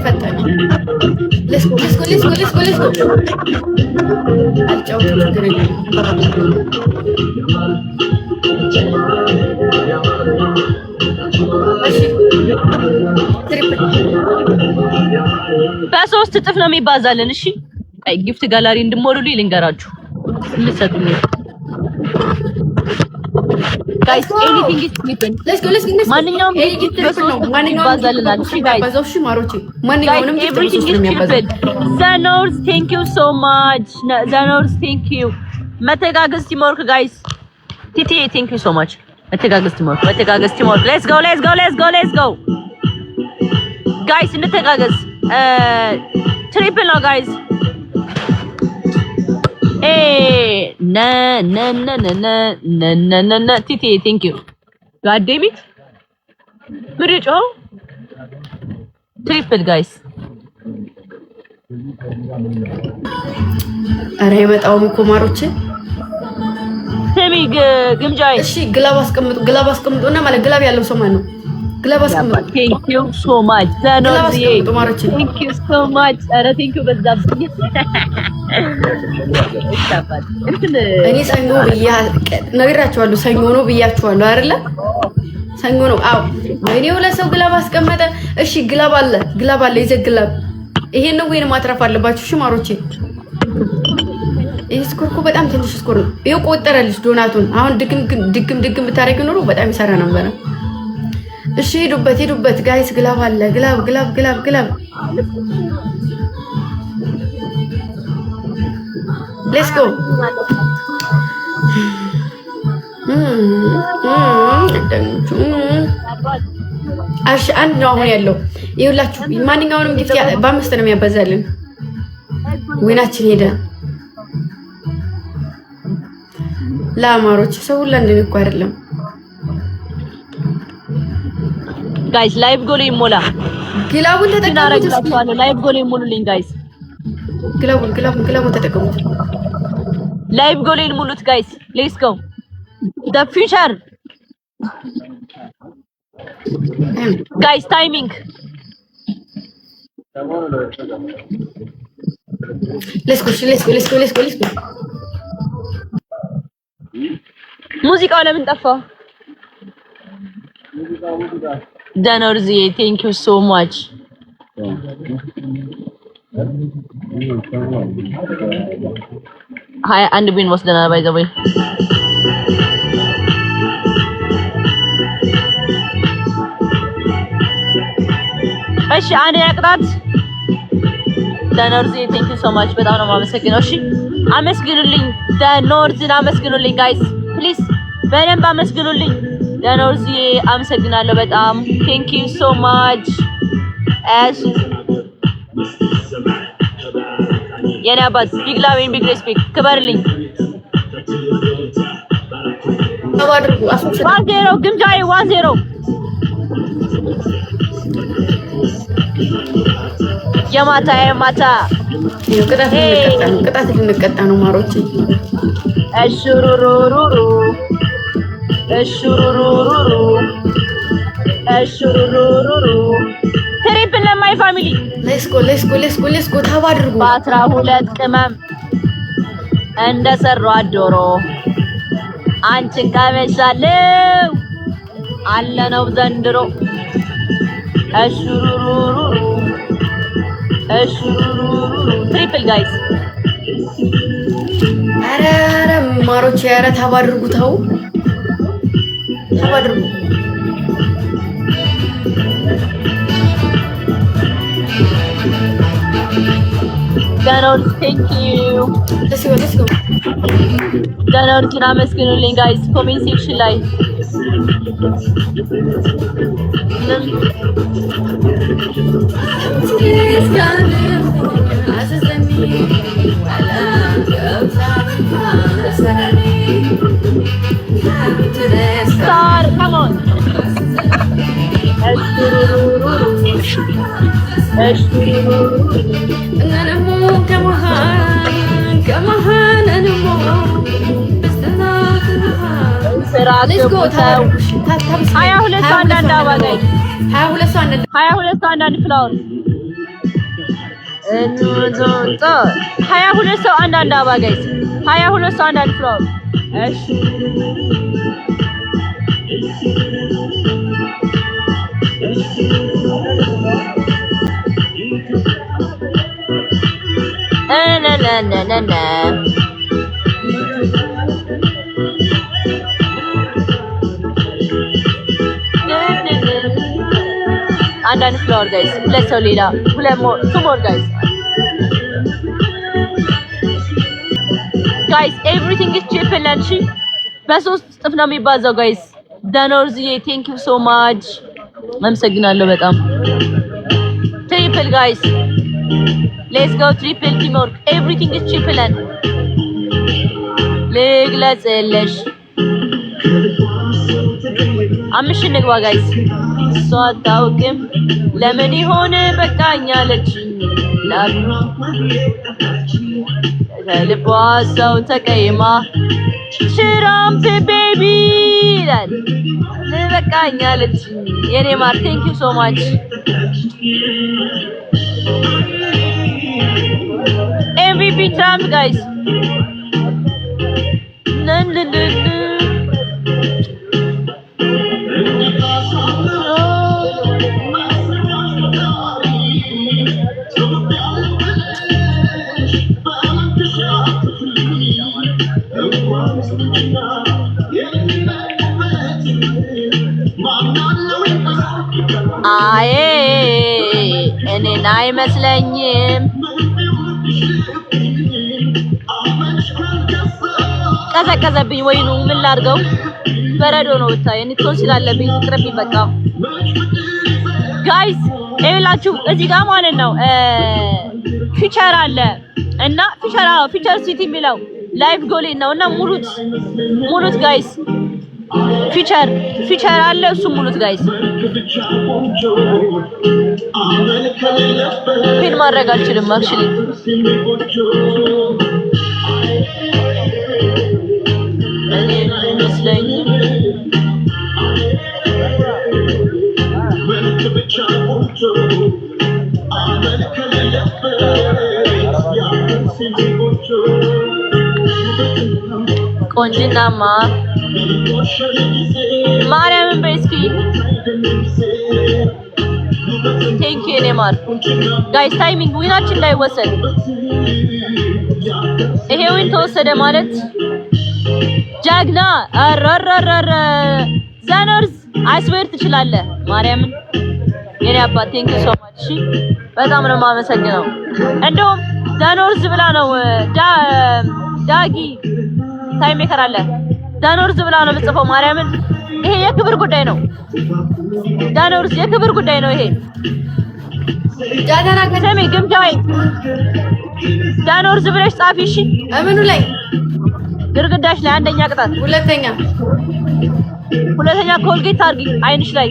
ፈጠነ። let's go አልጫውቱ ችግር የለም። እሺ በሶስት እጥፍ ነው የሚባዛልን። እሺ አይ ጊፍት ጋላሪ እንድሞሉልኝ ልንገራችሁ ልትሰጡኝ guys anything is flipping let's go ማንኛውም ጊፍት ይባዛልናል። እሺ guys ባዛውሽ ማሮቼ ማንኛውንም ጊፍት ነው የሚያባዛው። ዘኖርስ thank you so much ዘኖርስ thank you መተጋገዝ ቲምወርክ guys ቲቲ thank you so much መተጋገዝ ቲምወርክ let's go guys እንተጋገዝ ትሪፕል ነው guys na ቲቲ thank you god damn it ምርጫ ትሪፕል guys አረ የመጣውም እኮ ማሮቼ ሰሚ ግምጃይ እሺ ግላብ አስቀምጡና ማለት ግላብ ያለው ሰው ማለት ነው። ግላብ አስቀምጡ። thank you so much ዘኖርዬ thank you so much አረ thank you በዛብኝ እኔ ሰኞ ብያ ነግራችኋለሁ። ሰኞ ነው ብያችኋለሁ አይደለ? ሰኞ ነው። አዎ እኔው ለሰው ግላብ አስቀመጠ። እሺ ግላብ አለ ይዘግላብ። ይሄን ነው ወይንም ማትረፍ አለባችሁ። እሺ ማሮቼ ይሄ ስኮር እኮ በጣም ትንሽ ስኮር ነው። ይሄው ቆጠረልሽ ዶናቱን። አሁን ድግም ብታረጊ ኖሮ በጣም ይሰራ ነበር። እሺ ሄዱበት ጋይስ ግላብ አለ። ግላብ let's go አሽ አንድ ነው አሁን ያለው ይኸውላችሁ። ማንኛውንም ጊፍት በአምስት ነው የሚያበዛልን። ወይናችን ሄደ ለአማሮች ሰው ሁሉ እንደሚቆ አይደለም ጋይስ ላይቭ ጎል ይሞላ ግላቡን ተጠቅመው ላይቭ ጎል ይሞሉልኝ ጋይስ ግላቡን ተጠቅሙት። ላይቭ ጎል ይሙሉት ጋይስ ሌትስ ጎ the future guys timing let's go ሙዚቃው ለምን ጠፋ? ዘኖርዚ thank you so much hi and bin ወስደናል by the way እሺ አንዴ ያቅጣት ዘኖርዚ thank you so much በጣም ነው የማመሰግነው። እሺ አመስግኑልኝ ዘኖርዚን አመስግኑልኝ guys please በደንብ አመስግኑልኝ ዘኖርዚ አመሰግናለሁ በጣም thank you so much እሺ የኔ አባት ቢግ ላቭ ኤንድ ቢግ ሬስፔክት ክበርልኝ። አባድሩ 1-0 ግምጃዬ 1-0 የማታ ቅጣት ልንቀጣ ነው ማሮቼ። እሹሩሩሩሩ ትሪፕል ለማይ ፋሚሊ ሌትስ ጎ ታባድርጉ። በ12 ቅመም እንደሰራው ዶሮ አንቺን ቀመሻለው አለነው ዘንድሮ እሹሩሩሩ ትሪፕል ጋይስ አረ ማሮቼ አረ ታባድርጉ ተው ታባድርጉ። ዘኖርዝ thank you let's go ዘኖርዝን አመስግኑልኝ ጋይስ ኮሜንት ሴክሽን ላይ star come on ሀያ ሁለት አንዳንድ ፍላወር 22 ሰው አንዳንድ አበባ ጋይስ 22 ሰው አንዳንድ ፍላወር እሺ ና አንዳንድ ፍላወር ጋይስ ሁለት ሰው ሌላ ሁለት ሞር ጋይስ ኤቭሪቲንግ ኢዝ ቺፕ ለንቺ በሶስት እጥፍ ነው የሚባዛው ጋይስ ዳኖርዝዬ ቴንክ ዩ ሶ ማች አመሰግናለሁ በጣም ትሪፕል ጋይስ ሌትስ ጎ ትሪፕል ቲምወርክ ኤቭሪቲንግ ኢዝ ቺፕ ለን ልግለጽልሽ አምሽ ንግባ ጋይስ እሷ አታውቅም ለምን ይሆን በቃኛለች ለልቧ ሰው ተቀይማ ሽራምፕ ቤቢ ይላል በቃኛለች የኔ ማር ቴንክ ዩ ሶ ማች MVP Trump guys አይ እኔን አይመስለኝም ቀዘቀዘብኝ ወይኑ ምን ላድርገው በረዶ ነው ብታይ እኔ ቶን ስላለብኝ ቅርብኝ በቃ ጋይስ ይኸውላችሁ እዚህ ጋር ማለት ነው ፊቸር አለ እና ፊቸር ሲቲ የሚለው ላይቭ ጎሌ ነውና ሙሉት ጋይስ ፊቸር አለ እሱ ሙሉት ጋይስ ፒን ማድረግ አልችልም አክቹሊ ቆንጅናማ ማርያምን በስኪ ቴንክ ዩ ኔማር ጋይስ ታይሚንግ ዊናችን እንዳይወሰድ ይሄ ዊን ተወሰደ ማለት ጃግና አረረረረ ዛኖርዝ አይስዌር ትችላለህ ማርያምን የኔ አባት ቴንክ ዩ ሶ ማች በጣም ነው የማመሰግነው እንደውም ዛኖርዝ ብላ ነው ዳጊ ታይም ሜከር አለ ዳኖርዝ ብላ ነው የምጽፈው ማርያምን ይሄ የክብር ጉዳይ ነው ዳኖርዝ የክብር ጉዳይ ነው ይሄ ዳጋና ከተሜ ግምጃይ ዳኖርዝ ብለሽ ጻፊ እሺ እምኑ ላይ ግርግዳሽ ላይ አንደኛ ቅጣት ሁለተኛ ኮልጌት አድርጊ አይንሽ ላይ